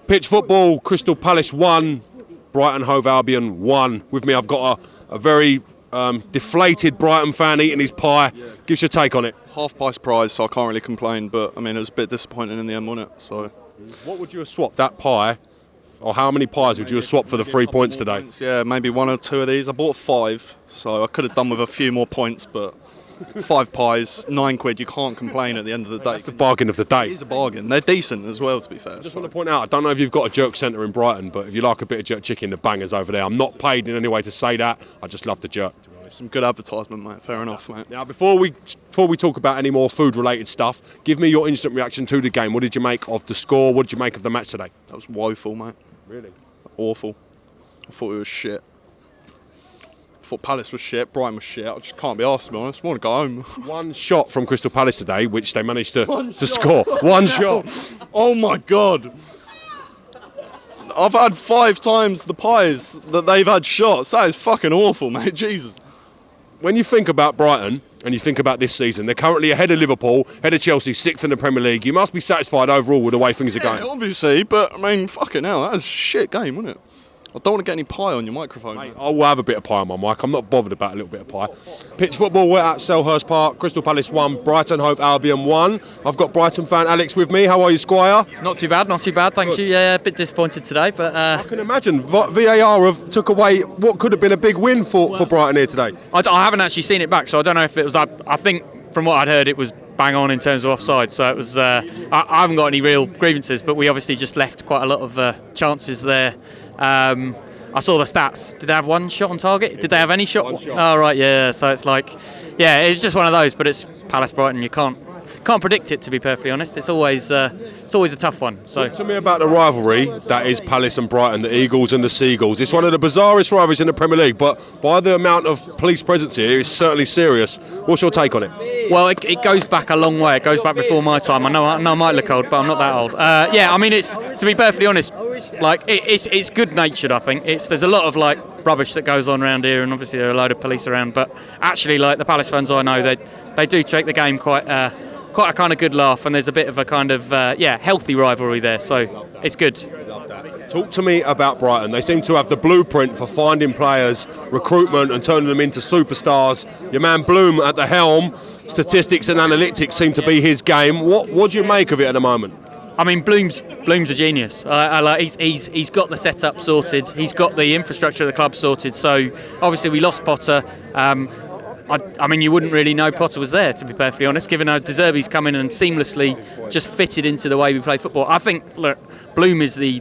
Pitch football, Crystal Palace 1, Brighton Hove Albion 1. With me, I've got a very deflated Brighton fan eating his pie. Give us your take on it. Half-price prize, so I can't really complain, but I mean, it was a bit disappointing in the end, wasn't it? So, what would you have swapped that pie, or how many pies would you have swapped for the 3 points today? Yeah, maybe 1 or 2 of these. I bought 5, so I could have done with a few more points, but 5 pies, £9, you can't complain at the end of the day. That's the bargain of the day. It is a bargain. They're decent as well, to be fair. I just want to point out, I don't know if you've got a jerk centre in Brighton, but if you like a bit of jerk chicken, the banger's over there. I'm not paid in any way to say that. I just love the jerk. Some good advertisement, mate. Fair enough, mate. Now, before we talk about any more food-related stuff, give me your instant reaction to the game. What did you make of the score? What did you make of the match today? That was woeful, mate. Really? Awful. I thought it was shit. I thought Palace was shit, Brighton was shit. I just can't be arsed, to be honest. I want to go home. One shot from Crystal Palace today, which they managed to score. One shot. Oh my God. I've had 5 times the pies that they've had shots. That is fucking awful, mate. Jesus. When you think about Brighton and you think about this season, they're currently ahead of Liverpool, ahead of Chelsea, 6th in the Premier League. You must be satisfied overall with the way things are going. Obviously, but I mean, fucking hell, that was a shit game, wasn't it? I don't want to get any pie on your microphone. Mate, I will have a bit of pie on my mic. I'm not bothered about a little bit of pie. Pitch football, we're at Selhurst Park. Crystal Palace 1, Brighton Hove Albion 1. I've got Brighton fan Alex with me. How are you, Squire? Not too bad, thank you. Yeah, a bit disappointed today, but... I can imagine VAR took away what could have been a big win for Brighton here today. I haven't actually seen it back, so I don't know if it was... I think, from what I'd heard, it was bang on in terms of offside, so it was... I haven't got any real grievances, but we obviously just left quite a lot of chances there. I saw the stats. Did they have 1 shot on target? Did they have any shot? 1 shot. Oh, right, yeah. So it's like, yeah, it's just one of those. But it's Palace Brighton. You can't predict it, to be perfectly honest. It's always a tough one. So talk to me about the rivalry that is Palace and Brighton, the Eagles and the Seagulls. It's one of the bizarrest rivalries in the Premier League, but by the amount of police presence here, it's certainly serious. What's your take on it? Well, it goes back a long way. It goes back before my time. I know I might look old, but I'm not that old. Yeah, I mean, it's, to be perfectly honest, like it's good-natured. I think there's a lot of like rubbish that goes on around here, and obviously there are a load of police around. But actually, like the Palace fans I know, they do take the game quite a kind of good laugh, and there's a bit of a kind of healthy rivalry there. So it's good. Talk to me about Brighton. They seem to have the blueprint for finding players, recruitment and turning them into superstars. Your man Bloom at the helm, statistics and analytics seem to be his game. What do you make of it at the moment? I mean, Bloom's a genius. He's got the setup sorted. He's got the infrastructure of the club sorted. So obviously we lost Potter. I mean, you wouldn't really know Potter was there, to be perfectly honest, given how De Zerbi's come in and seamlessly just fitted into the way we play football. I think, look, Bloom is the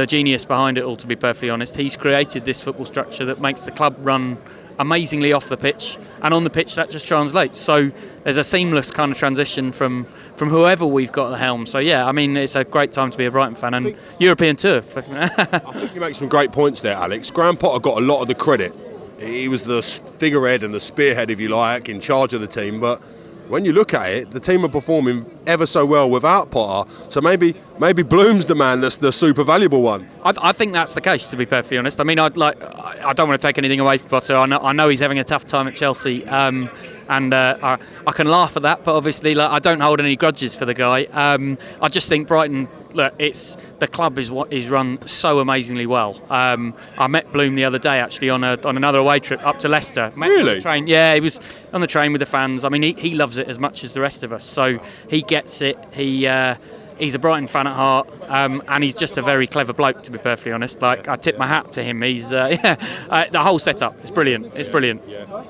genius behind it all, to be perfectly honest. He's created this football structure that makes the club run amazingly off the pitch, and on the pitch that just translates. So there's a seamless kind of transition from whoever we've got at the helm. So yeah, I mean, it's a great time to be a Brighton fan, and European tour. I think you make some great points there, Alex. Graham Potter got a lot of the credit. He was the figurehead and the spearhead, if you like, in charge of the team. But when you look at it, the team are performing ever so well without Potter. So maybe Bloom's the man that's the super valuable one. I think that's the case, to be perfectly honest. I mean, I don't want to take anything away from Potter. I know he's having a tough time at Chelsea. And I can laugh at that, but obviously I don't hold any grudges for the guy. I just think Brighton, look, the club is run so amazingly well. I met Bloom the other day actually on another away trip up to Leicester. Really? On the train. Yeah, he was on the train with the fans. I mean, he loves it as much as the rest of us, so he gets it. He's a Brighton fan at heart, and he's just a very clever bloke, to be perfectly honest. Like, I tip my hat to him. He's the whole setup. It's brilliant. It's brilliant. Yeah.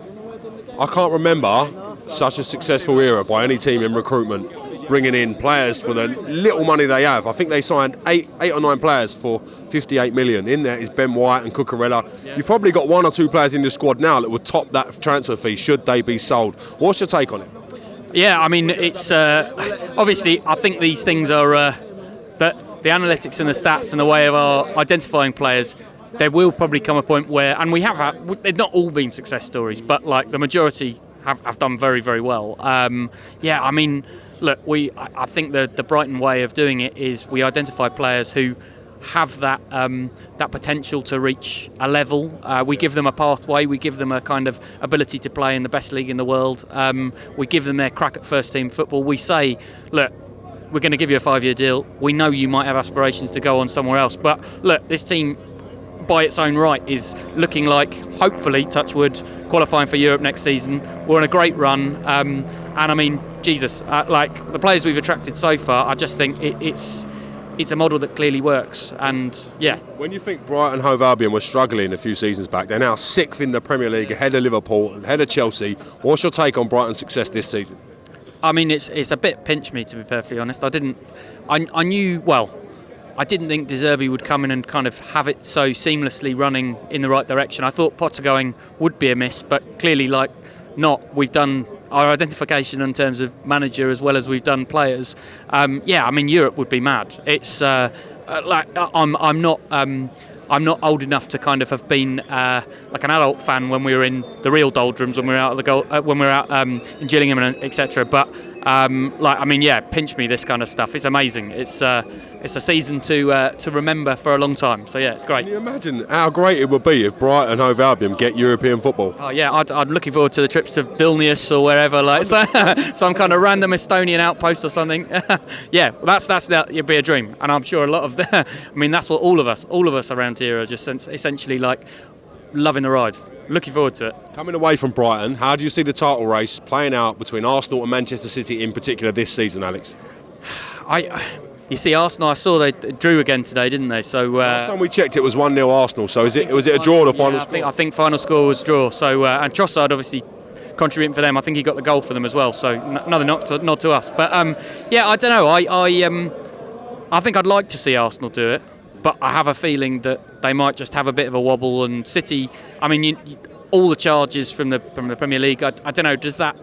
I can't remember such a successful era by any team in recruitment, bringing in players for the little money they have. I think they signed eight or 9 players for 58 million. In there is Ben White and Cucurella. Yeah. You've probably got 1 or 2 players in the squad now that would top that transfer fee should they be sold. What's your take on it? Yeah, I mean, it's obviously, I think these things are the analytics and the stats and the way of our identifying players. There will probably come a point where, and we have had, they've not all been success stories, but like the majority have done very, very well. Yeah, I mean, look, I think the Brighton way of doing it is we identify players who have that potential to reach a level. We give them a pathway. We give them a kind of ability to play in the best league in the world. We give them their crack at first team football. We say, look, we're going to give you a 5-year deal. We know you might have aspirations to go on somewhere else. But look, this team, by its own right, is looking like, hopefully, touch wood, qualifying for Europe next season. We're on a great run. And I mean, Jesus, like the players we've attracted so far, I just think it's a model that clearly works. And yeah. When you think Brighton Hove Albion was struggling a few seasons back, they're now 6th in the Premier League, ahead of Liverpool, ahead of Chelsea. What's your take on Brighton's success this season? I mean, it's a bit pinch me, to be perfectly honest. I didn't think De Zerbi would come in and kind of have it so seamlessly running in the right direction. I thought Potter going would be a miss, but clearly, like, not. We've done our identification in terms of manager as well as we've done players. Yeah, I mean, Europe would be mad. It's like I'm not old enough to kind of have been like an adult fan when we were in the real doldrums, when we were out of the goal, when we were out in Gillingham and etc. But like, I mean, yeah, pinch me, this kind of stuff. It's amazing. It's a season to remember for a long time. So yeah, it's great. Can you imagine how great it would be if Brighton and Hove Albion get European football? Oh yeah, I'm looking forward to the trips to Vilnius or wherever, like some kind of random Estonian outpost or something. Yeah, that would be a dream, and I'm sure a lot of I mean, that's what all of us around here are just essentially like loving the ride. Looking forward to it. Coming away from Brighton, how do you see the title race playing out between Arsenal and Manchester City in particular this season, Alex? You see, Arsenal, I saw they drew again today, didn't they? So last time we checked, it was 1-0 Arsenal. So was it a draw? The final score? I think final score was draw. So and Trossard obviously contributing for them. I think he got the goal for them as well. So another nod to us. But yeah, I don't know. I think I'd like to see Arsenal do it, but I have a feeling that they might just have a bit of a wobble. And City, I mean, all the charges from the Premier League, I don't know, does that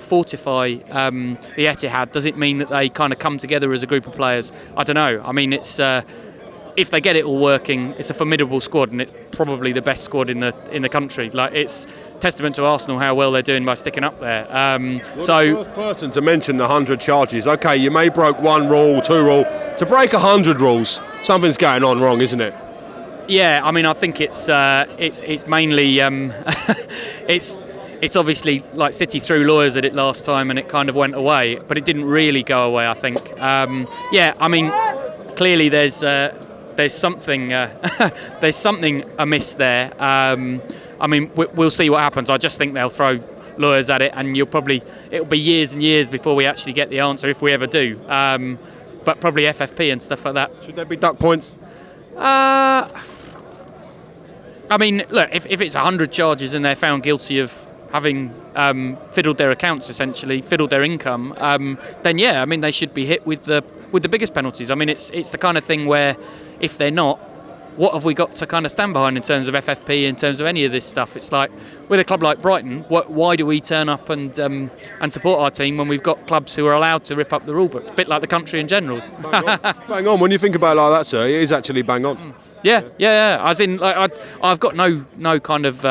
fortify the Etihad? Does it mean that they kind of come together as a group of players? I don't know. I mean, it's if they get it all working, it's a formidable squad, and it's probably the best squad in the country. Like, it's testament to Arsenal how well they're doing by sticking up there. So the first person to mention the 100 charges. Okay, you may broke 1 rule, 2 rule. To break 100 rules, something's going on wrong, isn't it? Yeah, I mean, I think it's mainly it's obviously like City threw lawyers at it last time and it kind of went away, but it didn't really go away, I think. Yeah, I mean, clearly there's something there's something amiss there. I mean, we'll see what happens. I just think they'll throw lawyers at it, and it'll be years and years before we actually get the answer, if we ever do. But probably FFP and stuff like that. Should there be duck points? I mean, look, if it's 100 charges and they're found guilty of having fiddled their accounts, essentially fiddled their income, then yeah, I mean, they should be hit with the biggest penalties. I mean, it's the kind of thing where if they're not, what have we got to kind of stand behind in terms of FFP, in terms of any of this stuff? It's like, with a club like Brighton, why do we turn up and support our team when we've got clubs who are allowed to rip up the rule book? A bit like the country in general. Bang on. When you think about it like that, sir, it is actually bang on. Yeah. As in, like, I've got no kind of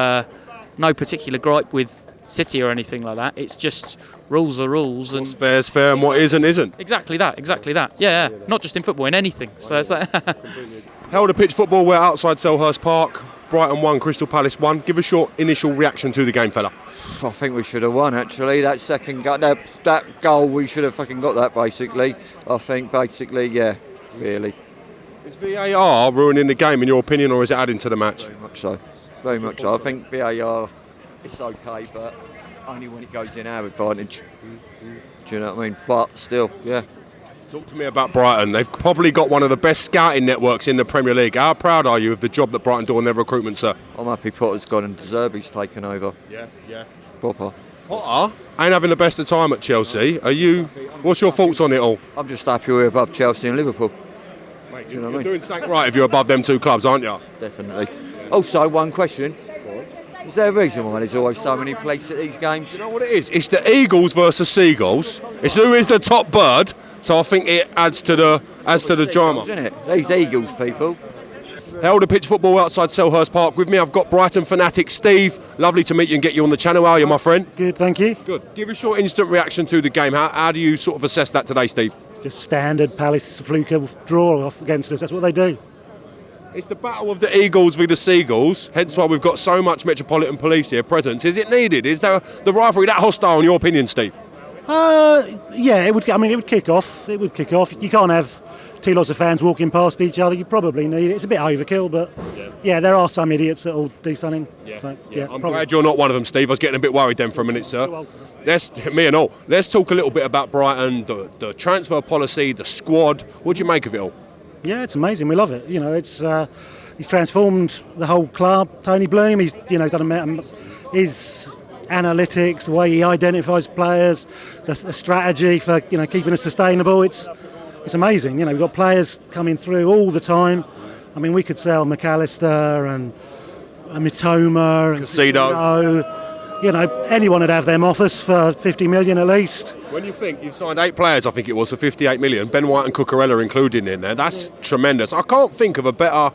no particular gripe with City or anything like that. It's just rules are rules, and what's fair is fair, and what isn't. Exactly that. Yeah. Not just in football, in anything. So it's like Held a pitch football. We're outside Selhurst Park. Brighton 1, Crystal Palace 1. Give a short initial reaction to the game, fella. I think we should have won, actually. That second goal, that goal, we should have fucking got that, basically. I think, basically, yeah, really. Is VAR ruining the game, in your opinion, or is it adding to the match? Very much so. Very much so. I think VAR, it's okay, but only when it goes in our advantage. Do you know what I mean? But still, yeah. Talk to me about Brighton. They've probably got one of the best scouting networks in the Premier League. How proud are you of the job that Brighton do on their recruitment, sir? I'm happy Potter's gone and De Zerbi's taken over. Yeah. Proper. Potter ain't having the best of time at Chelsea. What's your thoughts on it all? I'm just happy we're above Chelsea and Liverpool. Mate, you're doing something right if you're above them two clubs, aren't you? Definitely. Also, one question. Is there a reason why there's always so many plates at these games? You know what it is? It's the Eagles versus Seagulls. It's who is the top bird. So I think it adds to the drama. Isn't it? These Eagles people. Held a pitch football outside Selhurst Park. With me, I've got Brighton fanatic Steve. Lovely to meet you and get you on the channel. How are you, my friend? Good, thank you. Good. Give a short instant reaction to the game. How do you sort of assess that today, Steve? Just standard Palace fluke draw off against us. That's what they do. It's the battle of the Eagles v the Seagulls, hence why we've got so much Metropolitan Police here present. Is it needed? Is there the rivalry that hostile in your opinion, Steve? Yeah, it would. I mean, it would kick off. It would kick off. You can't have two lots of fans walking past each other. You probably need it. It's a bit overkill, but yeah, there are some idiots that will do something. Yeah. So, I'm glad you're not one of them, Steve. I was getting a bit worried then for a minute, sir. Me and all. Let's talk a little bit about Brighton, the transfer policy, the squad. What do you make of it all? Yeah, it's amazing. We love it. You know, it's he's transformed the whole club. Tony Bloom. He's done his analytics, the way he identifies players, the strategy for keeping us sustainable. It's amazing. We've got players coming through all the time. I mean, we could sell McAllister and Mitoma and Casido. Anyone would have them off us for 50 million at least. When you think you've signed 8 players, I think it was, for 58 million, Ben White and Cucurella included in there, that's tremendous. I can't think of a better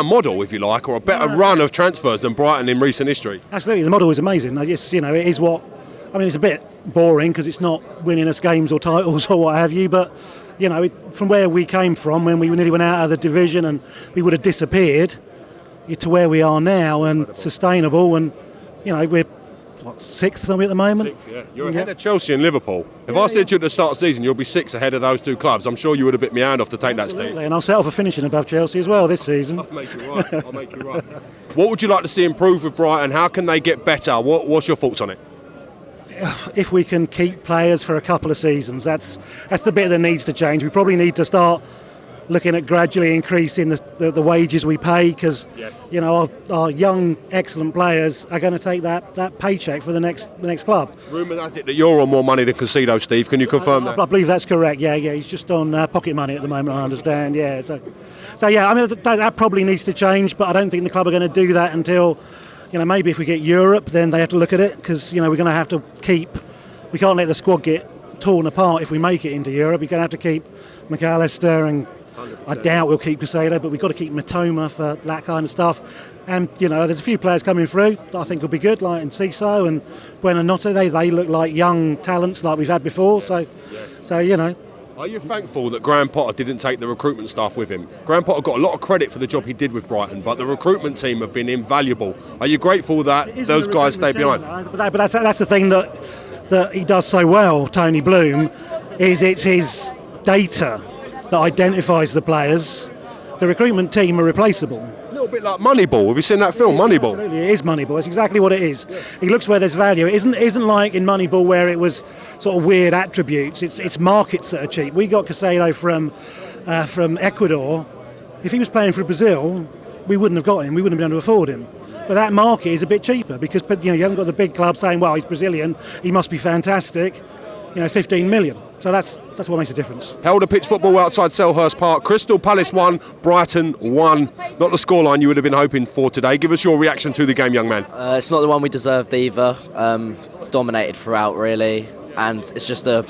model, if you like, or a better run of transfers than Brighton in recent history. Absolutely, the model is amazing. It is what. I mean, it's a bit boring because it's not winning us games or titles or what have you, but from where we came from, when we nearly went out of the division and we would have disappeared, to where we are now and sustainable, and we're sixth something at the moment. Sixth, yeah. You're ahead of Chelsea and Liverpool. If I said to you at the start of the season you'll be 6 ahead of those two clubs, I'm sure you would have bit me hand off to take that, Steve. And I'll settle for finishing above Chelsea as well this season. I'll make you right. What would you like to see improve with Brighton? How can they get better? What's your thoughts on it? If we can keep players for a couple of seasons, that's the bit that needs to change. We probably need to start looking at gradually increasing the wages we pay, because our young excellent players are going to take that paycheck for the next club. Rumour has it that you're on more money than Casido, Steve. Can you confirm that? I believe that's correct. Yeah, he's just on pocket money at the moment, I understand. Yeah, so yeah, I mean that probably needs to change, but I don't think the club are going to do that until maybe if we get Europe, then they have to look at it, because we're going to have to we can't let the squad get torn apart if we make it into Europe. We're going to have to keep McAllister, and 100%. I doubt we'll keep Casido, but we've got to keep Mitoma for that kind of stuff. And there's a few players coming through that I think will be good, like Enciso and Buonanotte. They look like young talents like we've had before. Yes. So Are you thankful that Graham Potter didn't take the recruitment staff with him? Graham Potter got a lot of credit for the job he did with Brighton, but the recruitment team have been invaluable. Are you grateful that those guys stay behind? But that's the thing that he does so well, Tony Bloom, is it's his data that identifies the players. The recruitment team are replaceable. A little bit like Moneyball. Have you seen that film, Moneyball? Absolutely, it is Moneyball. It's exactly what it is. Yeah. He looks where there's value. It isn't like in Moneyball where it was sort of weird attributes. It's markets that are cheap. We got Casido from Ecuador. If he was playing for Brazil, we wouldn't have got him. We wouldn't have been able to afford him. But that market is a bit cheaper because you haven't got the big club saying, well, he's Brazilian, he must be fantastic. 15 million. So that's what makes a difference. Held pitch football outside Selhurst Park. Crystal Palace 1, Brighton 1. Not the scoreline you would have been hoping for today. Give us your reaction to the game, young man. It's not the one we deserved either. Dominated throughout, really. And it's just a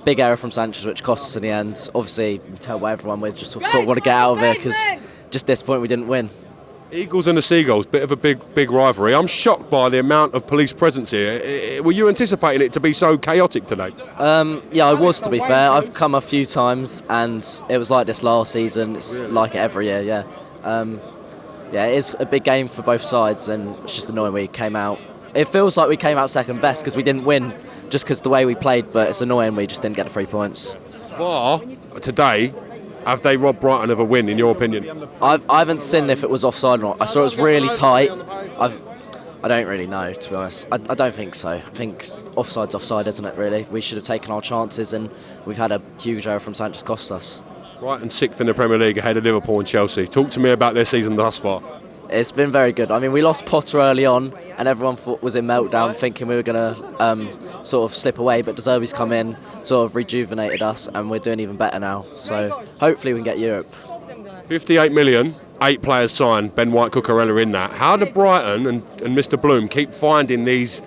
big error from Sanchez, which cost us in the end. Obviously, you can tell by everyone we just sort of want to get out of there because just disappointed we didn't win. Eagles and the Seagulls, bit of a big rivalry. I'm shocked by the amount of police presence here. Were you anticipating it to be so chaotic today? Yeah, I was, to be fair. I've come a few times and it was like this last season. It's like it every year, yeah. Yeah, it is a big game for both sides, and it's just annoying we came out. It feels like we came out second best because we didn't win just because the way we played, but it's annoying we just didn't get the 3 points. VAR today, have they robbed Brighton of a win, in your opinion? I haven't seen if it was offside or not. I saw it was really tight. I don't really know, to be honest. I don't think so. I think offside's offside, isn't it, really? We should have taken our chances, and we've had a huge error from Sanchez cost us. Brighton 6th in the Premier League ahead of Liverpool and Chelsea. Talk to me about their season thus far. It's been very good. I mean, we lost Potter early on, and everyone was in meltdown, thinking we were going to sort of slip away. But De Zerbi's come in, sort of rejuvenated us, and we're doing even better now. So hopefully we can get Europe. 58 million, 8 players signed. Ben White, Cucurella in that. How do Brighton and Mr. Bloom keep finding these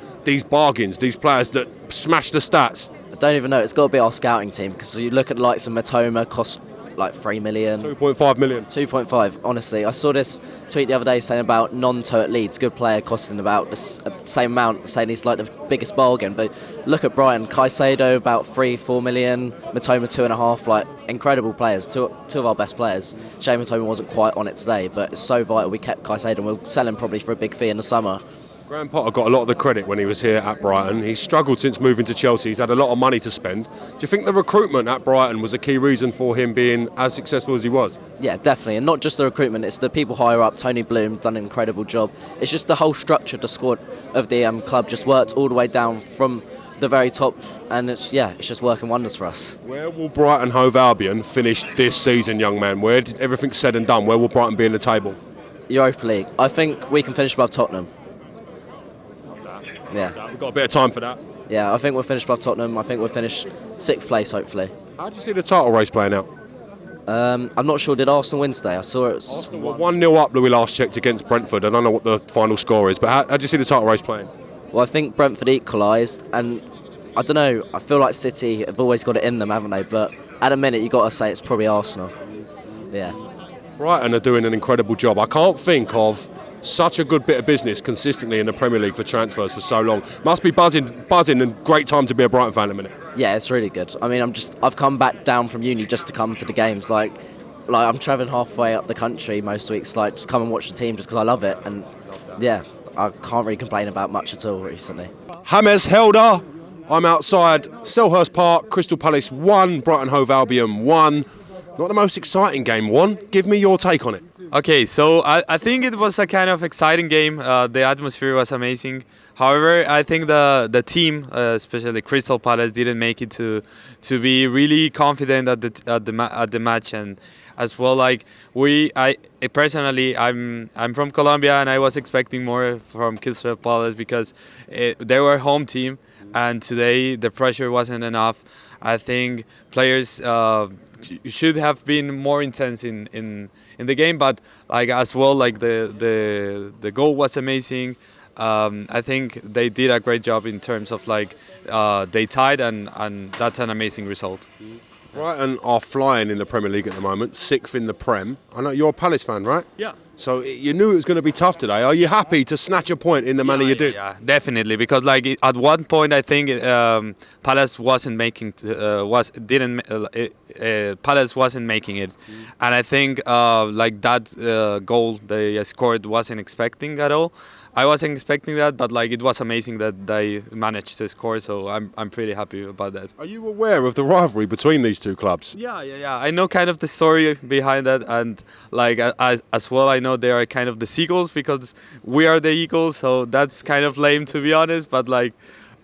bargains, these players that smash the stats? I don't even know. It's got to be our scouting team, because you look at the likes of Mitoma, cost like 3 million. 2.5 million. 2.5, honestly. I saw this tweet the other day saying about Nonto at Leeds, good player, costing about the same amount, saying he's like the biggest bargain. But look at Brighton, Caicedo about 3-4 million, Mitoma 2.5, like incredible players, two of our best players. Shame Mitoma wasn't quite on it today, but it's so vital we kept Caicedo, and we'll sell him probably for a big fee in the summer. Graham Potter got a lot of the credit when he was here at Brighton. He's struggled since moving to Chelsea. He's had a lot of money to spend. Do you think the recruitment at Brighton was a key reason for him being as successful as he was? Yeah, definitely. And not just the recruitment, it's the people higher up. Tony Bloom done an incredible job. It's just the whole structure of the squad of the club just worked all the way down from the very top, and it's just working wonders for us. Where will Brighton Hove Albion finish this season, young man? Where did everything's said and done? Where will Brighton be in the table? Europa League. I think we can finish above Tottenham. Yeah. We've got a bit of time for that. Yeah, I think we'll finish above Tottenham. I think we'll finish 6th place, hopefully. How do you see the title race playing out? I'm not sure, did Arsenal win today? I saw it was... Arsenal were 1-0 up, we last checked, against Brentford. I don't know what the final score is, but how do you see the title race playing? Well, I think Brentford equalised, and I don't know, I feel like City have always got it in them, haven't they? But at a minute, you've got to say it's probably Arsenal. Yeah. Brighton are doing an incredible job. I can't think of such a good bit of business consistently in the Premier League for transfers for so long. Must be buzzing, and great time to be a Brighton fan at the minute. Yeah, it's really good. I mean, I've come back down from uni just to come to the games. Like I'm travelling halfway up the country most weeks, like just come and watch the team just because I love it. And yeah, I can't really complain about much at all recently. James Helder, I'm outside Selhurst Park, Crystal Palace 1, Brighton Hove Albion 1. Not the most exciting game, Juan. Give me your take on it. Okay, so I think it was a kind of exciting game. The atmosphere was amazing. However, I think the team, especially Crystal Palace, didn't make it to be really confident at the match, and as well like personally I'm from Colombia and I was expecting more from Crystal Palace because they were home team, and today the pressure wasn't enough. I think players should have been more intense in the game, but like as well like the goal was amazing. I think they did a great job in terms of like they tied, and that's an amazing result. Brighton are flying in the Premier League at the moment, 6th in the Prem. I know you're a Palace fan, right? Yeah. So you knew it was going to be tough today. Are you happy to snatch a point in the manner you did? Yeah, definitely. Because like at one point, I think Palace wasn't making Palace wasn't making it, and I think like that goal they scored wasn't expecting at all. I wasn't expecting that, but like it was amazing that they managed to score. So I'm pretty happy about that. Are you aware of the rivalry between these two clubs? Yeah. I know kind of the story behind that, and like as well, I know they are kind of the Seagulls because we are the Eagles. So that's kind of lame, to be honest. But like,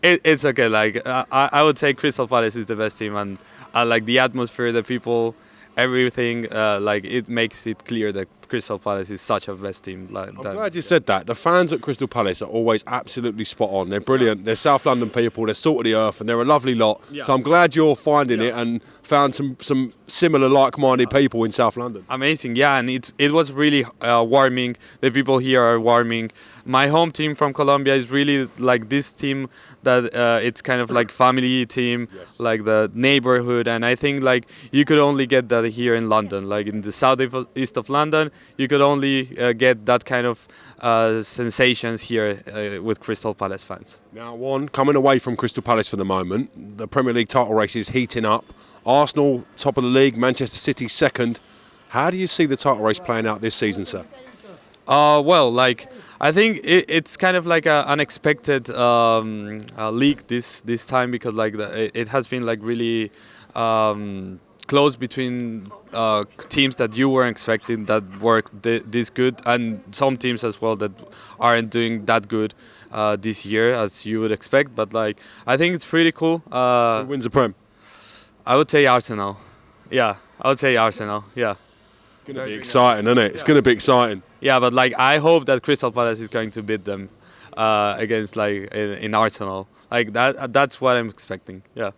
it's okay. Like I would say Crystal Palace is the best team, and like the atmosphere, the people, everything. Like it makes it clear that Crystal Palace is such a best team. I'm glad you said that. The fans at Crystal Palace are always absolutely spot on. They're brilliant. They're South London people. They're salt of the earth, and they're a lovely lot. Yeah. So I'm glad you're finding it and found some similar like-minded people in South London. Amazing, yeah, and it was really warming. The people here are warming. My home team from Colombia is really like this team that it's kind of like family team, like the neighborhood, and I think like you could only get that here in London, like in the southeast of London. You could only get that kind of sensations here with Crystal Palace fans. Now, Juan, coming away from Crystal Palace for the moment, the Premier League title race is heating up. Arsenal, top of the league, Manchester City, second. How do you see the title race playing out this season, sir? Well, like I think it's kind of like an unexpected league this time because like it has been like really close between teams that you weren't expecting that work this good, and some teams as well that aren't doing that good this year as you would expect. But like I think it's pretty cool. Who wins the Prem? I would say Arsenal. Yeah, I would say Arsenal. Yeah. It's going to be exciting, isn't it? It's going to be exciting. Yeah, but like I hope that Crystal Palace is going to beat them against like in Arsenal. Like that's what I'm expecting. Yeah.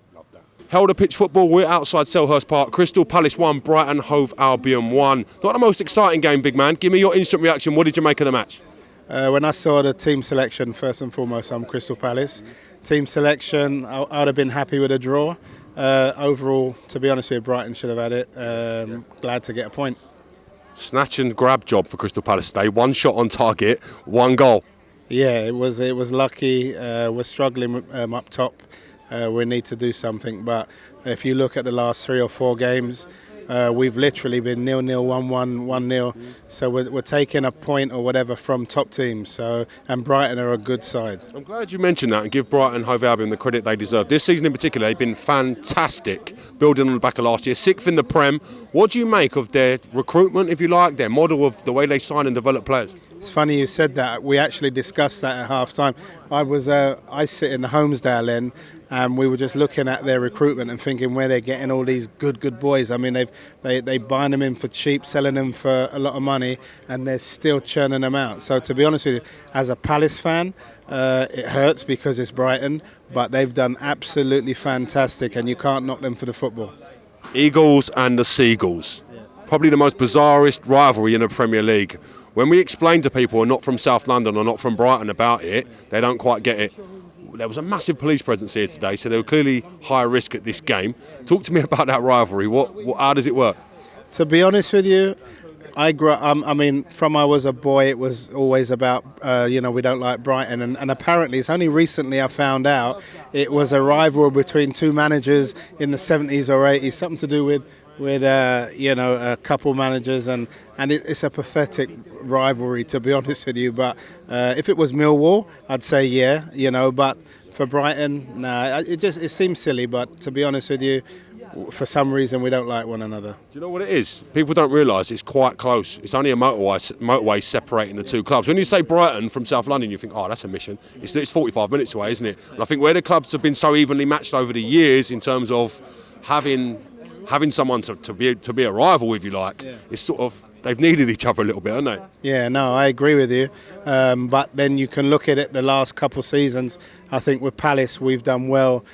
Helder pitch football. We're outside Selhurst Park. Crystal Palace 1, Brighton Hove Albion 1. Not the most exciting game, big man. Give me your instant reaction. What did you make of the match? When I saw the team selection, first and foremost, I'm Crystal Palace. Team selection, I'd have been happy with a draw. Overall, to be honest with you, Brighton should have had it. Glad to get a point. Snatch and grab job for Crystal Palace today. 1 shot on target, 1 goal. Yeah, it was lucky. We're struggling up top. We need to do something. But if you look at the last 3 or 4 games, We've literally been 0-0, 1-1, 1-0. So we're taking a point or whatever from top teams. So, and Brighton are a good side. I'm glad you mentioned that and give Brighton Hove Albion the credit they deserve. This season in particular, they've been fantastic, building on the back of last year. 6th in the Prem. What do you make of their recruitment, if you like, their model of the way they sign and develop players? It's funny you said that. We actually discussed that at half time. I sit in the Holmesdale end, and we were just looking at their recruitment and thinking where they're getting all these good boys. I mean, they buying them in for cheap, selling them for a lot of money, and they're still churning them out. So to be honest with you, as a Palace fan, it hurts because it's Brighton, but they've done absolutely fantastic, and you can't knock them for the football. Eagles and the Seagulls. Probably the most bizarrest rivalry in the Premier League. When we explain to people who are not from South London or not from Brighton about it, they don't quite get it. There was a massive police presence here today, so they were clearly high risk at this game. Talk to me about that rivalry. How does it work? To be honest with you, I grew up, from I was a boy, it was always about, we don't like Brighton. And apparently, it's only recently I found out it was a rivalry between two managers in the 70s or 80s, something to do with a couple managers, and it's a pathetic rivalry, to be honest with you. But if it was Millwall, I'd say yeah, but for Brighton, nah, it seems silly. But to be honest with you, for some reason we don't like one another. Do you know what it is? People don't realise it's quite close. It's only a motorway separating the two clubs. When you say Brighton from South London, you think, oh, that's a mission. It's 45 minutes away, isn't it? And I think where the clubs have been so evenly matched over the years in terms of having someone to be a rival, if you like, it's sort of, they've needed each other a little bit, haven't they? Yeah, no, I agree with you. But then you can look at it the last couple seasons. I think with Palace we've done well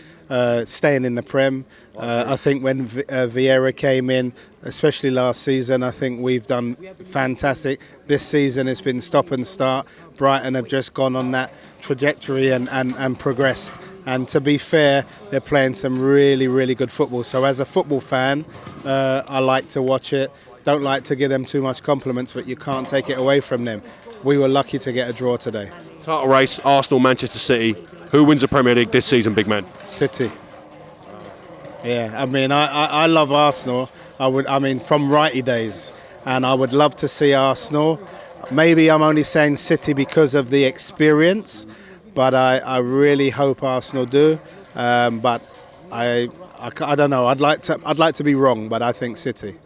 staying in the Prem. I think when Vieira came in, especially last season, I think we've done fantastic. This season it's been stop and start. Brighton have just gone on that trajectory and progressed. And to be fair, they're playing some really, really good football. So as a football fan, I like to watch it. Don't like to give them too much compliments, but you can't take it away from them. We were lucky to get a draw today. Title race, Arsenal, Manchester City. Who wins the Premier League this season, big man? City. Yeah, I love Arsenal. From Righty days, and I would love to see Arsenal. Maybe I'm only saying City because of the experience, but I really hope Arsenal do. But I don't know. I'd like to be wrong, but I think City.